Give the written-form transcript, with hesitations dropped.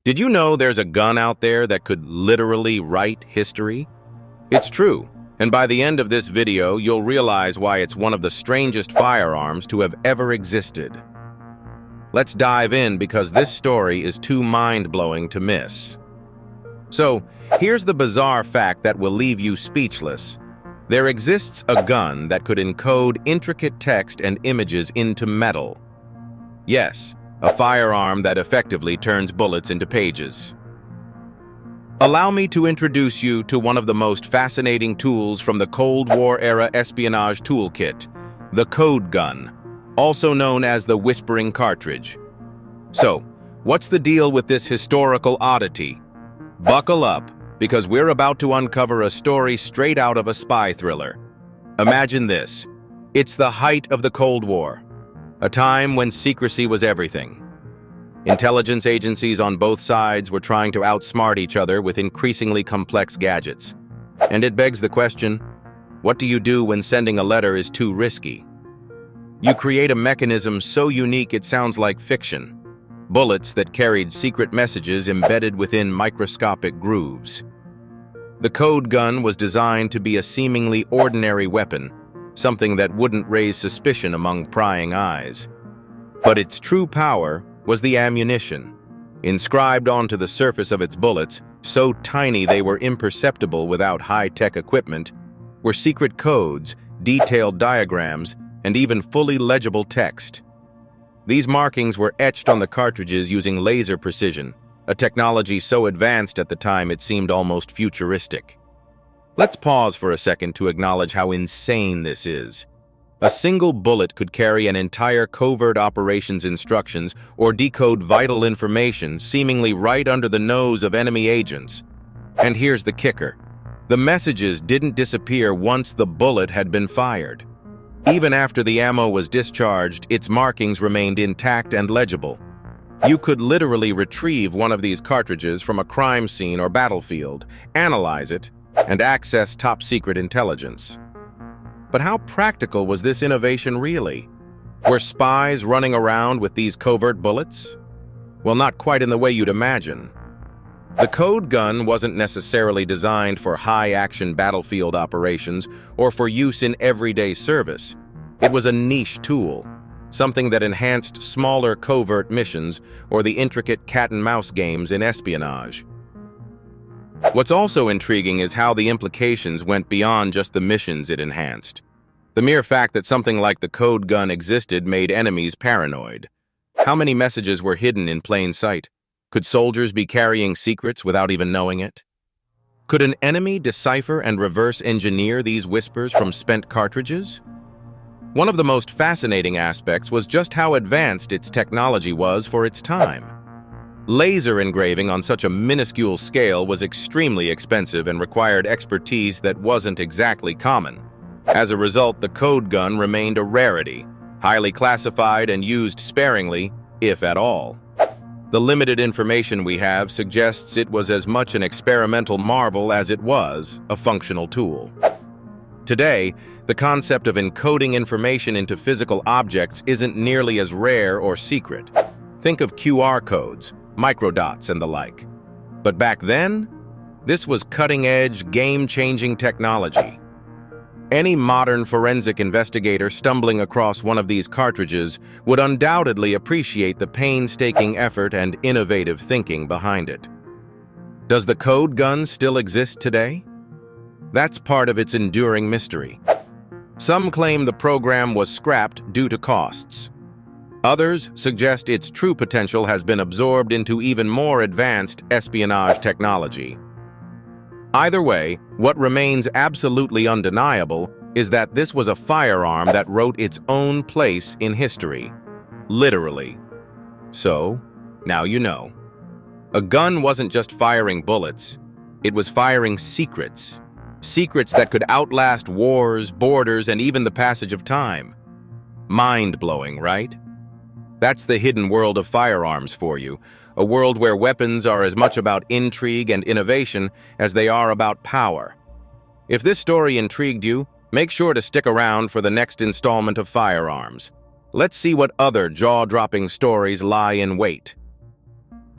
Did you know there's a gun out there that could literally write history? It's true, and by the end of this video, you'll realize why it's one of the strangest firearms to have ever existed. Let's dive in because this story is too mind-blowing to miss. So, here's the bizarre fact that will leave you speechless. There exists a gun that could encode intricate text and images into metal. Yes, a firearm that effectively turns bullets into pages. Allow me to introduce you to one of the most fascinating tools from the Cold War-era espionage toolkit, the code gun, also known as the whispering cartridge. So, what's the deal with this historical oddity? Buckle up, because we're about to uncover a story straight out of a spy thriller. Imagine this. It's the height of the Cold War, a time when secrecy was everything. Intelligence agencies on both sides were trying to outsmart each other with increasingly complex gadgets. And it begs the question, what do you do when sending a letter is too risky? You create a mechanism so unique it sounds like fiction. Bullets that carried secret messages embedded within microscopic grooves. The code gun was designed to be a seemingly ordinary weapon, something that wouldn't raise suspicion among prying eyes. But its true power was the ammunition. Inscribed onto the surface of its bullets, so tiny they were imperceptible without high-tech equipment, were secret codes, detailed diagrams, and even fully legible text. These markings were etched on the cartridges using laser precision, a technology so advanced at the time it seemed almost futuristic. Let's pause for a second to acknowledge how insane this is. A single bullet could carry an entire covert operations instructions or decode vital information seemingly right under the nose of enemy agents. And here's the kicker. The messages didn't disappear once the bullet had been fired. Even after the ammo was discharged, its markings remained intact and legible. You could literally retrieve one of these cartridges from a crime scene or battlefield, analyze it, and access top-secret intelligence. But how practical was this innovation really? Were spies running around with these covert bullets? Well, not quite in the way you'd imagine. The code gun wasn't necessarily designed for high-action battlefield operations or for use in everyday service. It was a niche tool, something that enhanced smaller covert missions or the intricate cat-and-mouse games in espionage. What's also intriguing is how the implications went beyond just the missions it enhanced. The mere fact that something like the code gun existed made enemies paranoid. How many messages were hidden in plain sight? Could soldiers be carrying secrets without even knowing it? Could an enemy decipher and reverse engineer these whispers from spent cartridges? One of the most fascinating aspects was just how advanced its technology was for its time. Laser engraving on such a minuscule scale was extremely expensive and required expertise that wasn't exactly common. As a result, the code gun remained a rarity, highly classified and used sparingly, if at all. The limited information we have suggests it was as much an experimental marvel as it was a functional tool. Today, the concept of encoding information into physical objects isn't nearly as rare or secret. Think of QR codes, microdots, and the like. But back then, this was cutting-edge, game-changing technology. Any modern forensic investigator stumbling across one of these cartridges would undoubtedly appreciate the painstaking effort and innovative thinking behind it. Does the code gun still exist today? That's part of its enduring mystery. Some claim the program was scrapped due to costs. Others suggest its true potential has been absorbed into even more advanced espionage technology. Either way, what remains absolutely undeniable is that this was a firearm that wrote its own place in history. Literally. So, now you know. A gun wasn't just firing bullets, it was firing secrets. Secrets that could outlast wars, borders, and even the passage of time. Mind-blowing, right? That's the hidden world of firearms for you, a world where weapons are as much about intrigue and innovation as they are about power. If this story intrigued you, make sure to stick around for the next installment of Firearms. Let's see what other jaw-dropping stories lie in wait.